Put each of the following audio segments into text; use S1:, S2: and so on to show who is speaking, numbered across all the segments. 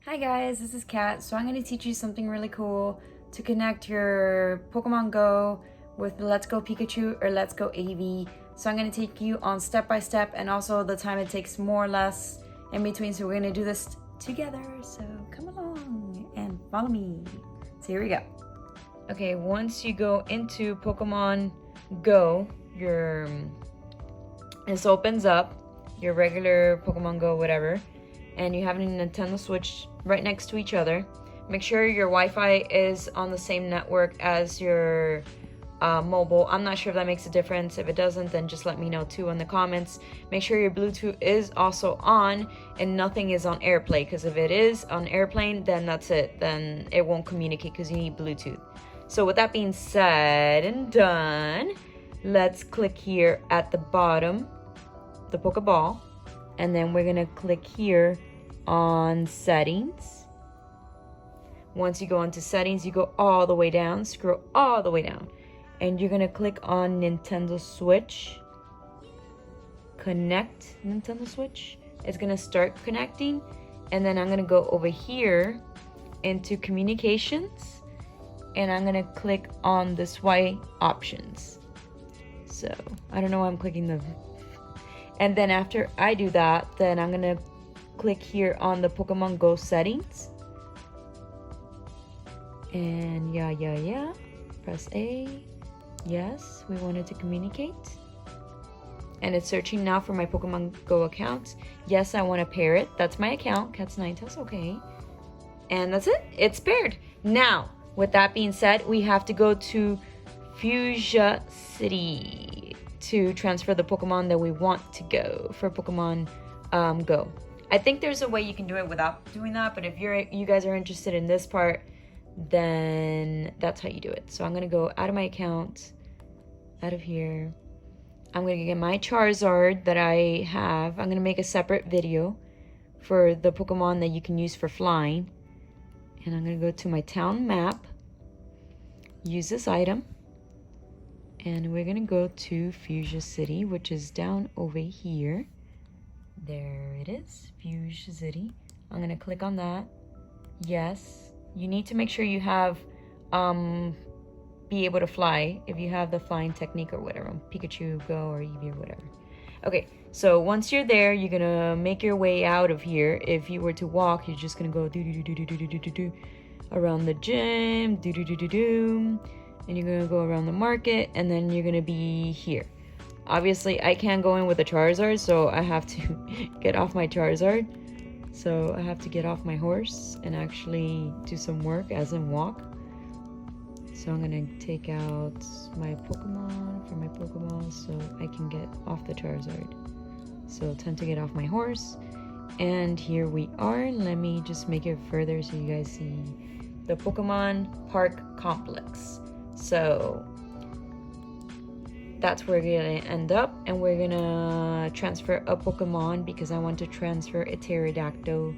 S1: Hi guys, this is Kat. So I'm going to teach you something really cool to connect your Pokemon Go with Let's Go Pikachu or Let's Go AV. So I'm going to take you on step by step and also the time it takes more or less in between. So we're going to do this together. So come along and follow me. So here we go. Okay, once you go into Pokemon Go, this opens up, your regular Pokemon Go, whatever, and you have a Nintendo Switch right next to each other. Make sure your Wi-Fi is on the same network as your mobile. I'm not sure if that makes a difference. If it doesn't, then just let me know too in the comments. Make sure your Bluetooth is also on and nothing is on AirPlay, because if it is on airplane, then that's it. Then it won't communicate because you need Bluetooth. So with that being said and done, let's click here at the bottom, the Pokeball, and then we're gonna click here on settings. Once you go into settings, you go all the way down, scroll all the way down, and you're gonna click on Nintendo Switch. Connect Nintendo Switch. It's gonna start connecting, and then I'm gonna go over here into communications, and I'm gonna click on the Wi-Fi options. So I don't know why I'm clicking the, and then after I do that, then I'm gonna click here on the Pokemon Go settings, and yeah, press A. Yes, we wanted to communicate, and it's searching now for my Pokemon Go account. Yes, I want to pair it. That's my account, Cat's Ninetales. Okay, and that's it. It's paired. Now, with that being said, we have to go to Fuchsia City to transfer the Pokemon that we want to go for Pokemon Go. I think there's a way you can do it without doing that, but if you guys are interested in this part, then that's how you do it. So I'm gonna go out of my account, out of here. I'm gonna get my Charizard that I have. I'm gonna make a separate video for the Pokemon that you can use for flying. And I'm gonna go to my town map, use this item, and we're gonna go to Fuchsia City, which is down over here. There it is, Fuchsia City. I'm gonna click on that. Yes, you need to make sure you have be able to fly if you have the flying technique or whatever, Pikachu Go or Eevee or whatever. Okay, so once you're there, you're gonna make your way out of here. If you were to walk, you're just gonna go do around the gym, and you're gonna go around the market, and then you're gonna be here. Obviously, I can't go in with a Charizard, so I have to get off my Charizard. So I have to get off my horse and actually do some work, as in walk. So I'm gonna take out my Pokemon from my Pokemon so I can get off the Charizard. So time to get off my horse. And here we are. Let me just make it further so you guys see the Pokemon Park Complex. So that's where we're gonna end up, and we're gonna transfer a Pokemon because I want to transfer a Pterodactyl,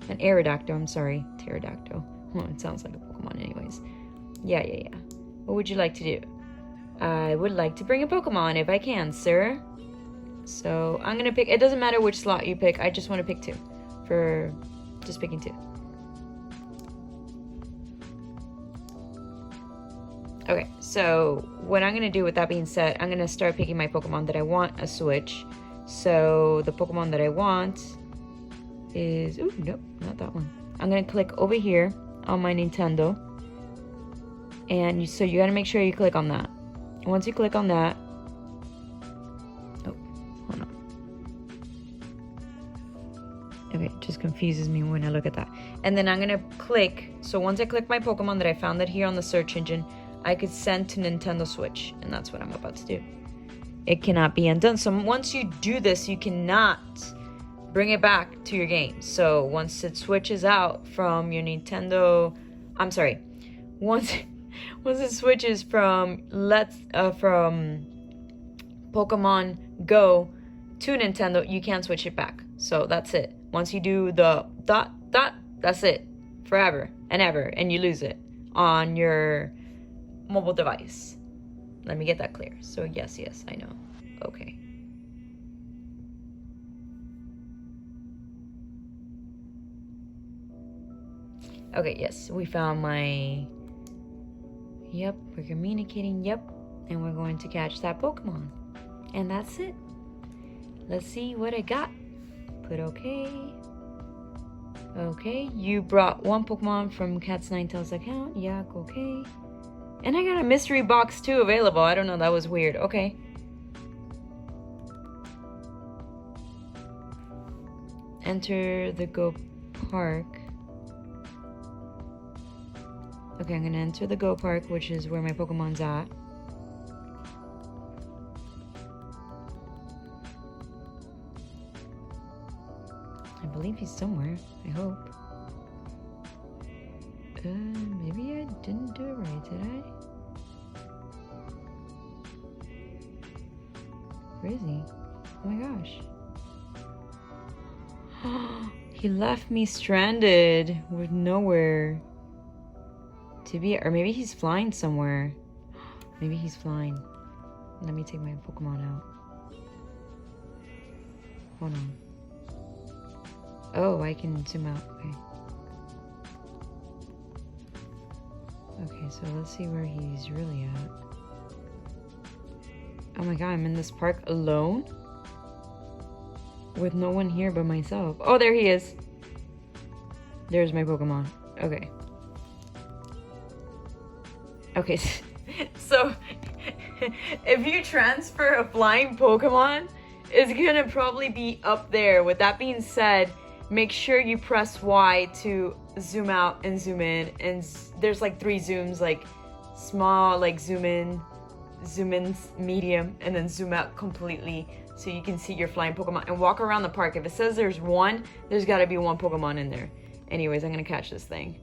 S1: an Aerodactyl, I'm sorry, Pterodactyl. It sounds like a Pokemon anyways. Yeah. What would you like to do? I would like to bring a Pokemon if I can, sir. So I'm gonna pick, it doesn't matter which slot you pick, I just want to pick two, for just picking two. Okay, so what I'm going to do with that being said, I'm going to start picking my Pokemon that I want a switch. So the Pokemon that I want is, ooh, nope, not that one. I'm going to click over here on my Nintendo. And so you got to make sure you click on that. Once you click on that, oh, hold on. Okay, it just confuses me when I look at that. And then I'm going to click, so once I click my Pokemon that I found that here on the search engine, I could send to Nintendo Switch, and that's what I'm about to do. It cannot be undone. So once you do this, you cannot bring it back to your game. So once it switches out from your Nintendo, I'm sorry, once it switches from from Pokemon Go to Nintendo, you can't switch it back. So that's it. Once you do the dot, that's it, forever and ever, and you lose it on your mobile device. Let me get that clear. So yes, I know. Okay. Okay, yes, we found my... Yep, we're communicating, yep. And we're going to catch that Pokemon. And that's it. Let's see what I got. Put okay. Okay, you brought one Pokemon from Cat's Ninetales account. Yeah, okay. And I got a mystery box too available. I don't know, that was weird. Okay. Enter the Go Park. Okay, I'm gonna enter the Go Park, which is where my Pokemon's at. I believe he's somewhere, I hope. Maybe I didn't do it right, did I? Where is he? Oh my gosh. He left me stranded with nowhere to be, or maybe he's flying somewhere. Maybe he's flying. Let me take my Pokemon out. Hold on. Oh, I can zoom out. Okay. Okay, so let's see where he's really at. Oh my god, I'm in this park alone? With no one here but myself. Oh, there he is. There's my Pokemon. Okay. Okay, so if you transfer a flying Pokemon, it's gonna probably be up there. With that being said, make sure you press Y to zoom out and zoom in. And there's like 3 zooms, like small, like zoom in, medium, and then zoom out completely so you can see your flying Pokemon and walk around the park. If it says there's one, there's gotta be one Pokemon in there. Anyways, I'm gonna catch this thing.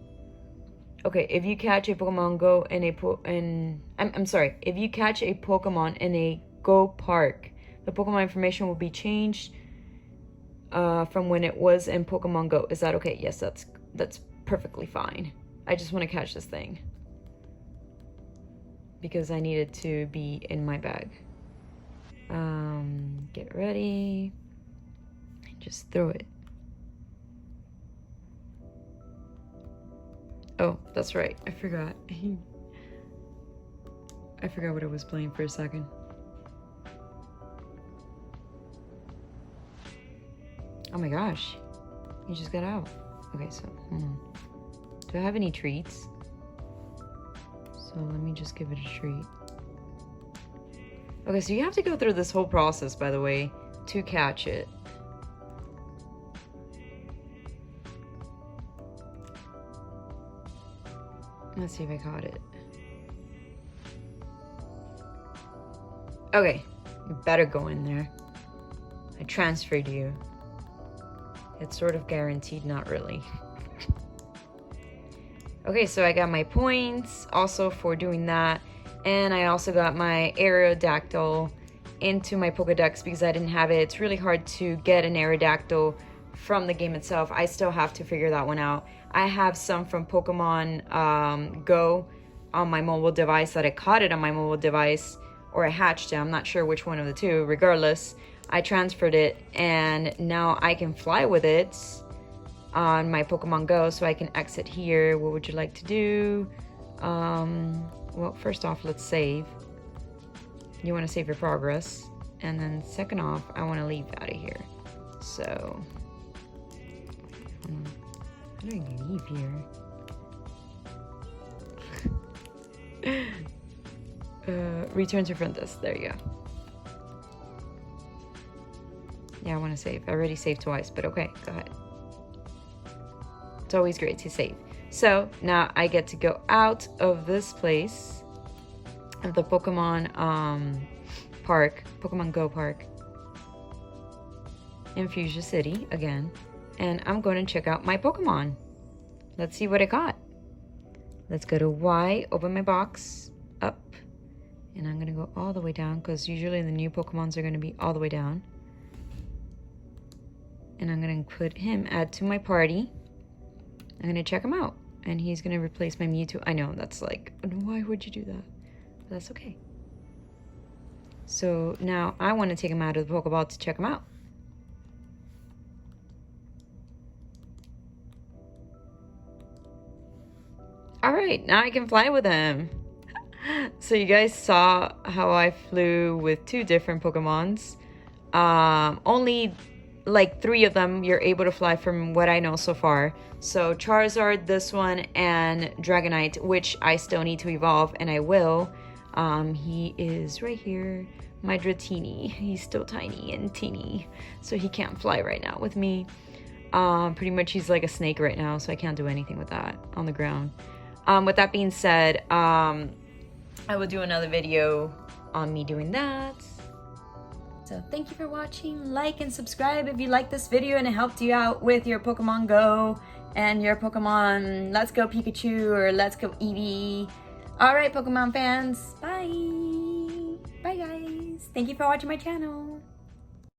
S1: Okay, if you catch a Pokemon Go in a I'm sorry, if you catch a Pokemon in a Go Park, the Pokemon information will be changed from when it was in Pokemon Go. Is that okay? Yes, that's perfectly fine. I just want to catch this thing because I need it to be in my bag. Get ready. Just throw it. Oh, that's right. I forgot. I forgot what I was playing for a second. Oh my gosh. He just got out. Okay, so, hold on. Do I have any treats? So let me just give it a treat. Okay, so you have to go through this whole process, by the way, to catch it. Let's see if I caught it. Okay, you better go in there. I transferred you. It's sort of guaranteed, not really. Okay, so I got my points also for doing that. And I also got my Aerodactyl into my Pokedex because I didn't have it. It's really hard to get an Aerodactyl from the game itself. I still have to figure that one out. I have some from Pokemon Go on my mobile device that I caught it on my mobile device, or I hatched it. I'm not sure which one of the two. Regardless, I transferred it and now I can fly with it on my Pokemon Go, so I can exit here. What would you like to do? Well, first off, let's save. You want to save your progress. And then second off, I want to leave out of here. So, how do I leave here? Return to front desk. There you go. Yeah, I want to save. I already saved twice, but okay, go ahead. It's always great to save. So now I get to go out of this place, of the Pokemon park, Pokemon Go Park, in Fuchsia City again, and I'm going to check out my Pokemon. Let's see what I got. Let's go to Y, open my box, up, and I'm going to go all the way down because usually the new Pokemons are going to be all the way down. And I'm going to put him, add to my party. I'm going to check him out. And he's going to replace my Mewtwo. I know, that's like, why would you do that? But that's okay. So now I want to take him out of the Pokeball to check him out. right, now I can fly with him. So you guys saw how I flew with 2 different Pokemons. Only like 3 of them you're able to fly from what I know so far. So Charizard, this one, and Dragonite, which I still need to evolve, and I will. He is right here, my Dratini. He's still tiny and teeny, so he can't fly right now with me. Pretty much he's like a snake right now, so I can't do anything with that on the ground. With that being said, I will do another video on me doing that. So thank you for watching. Like and subscribe if you liked this video and it helped you out with your Pokemon Go and your Pokemon Let's Go Pikachu or Let's Go Eevee. Alright, Pokemon fans, bye! Bye guys! Thank you for watching my channel.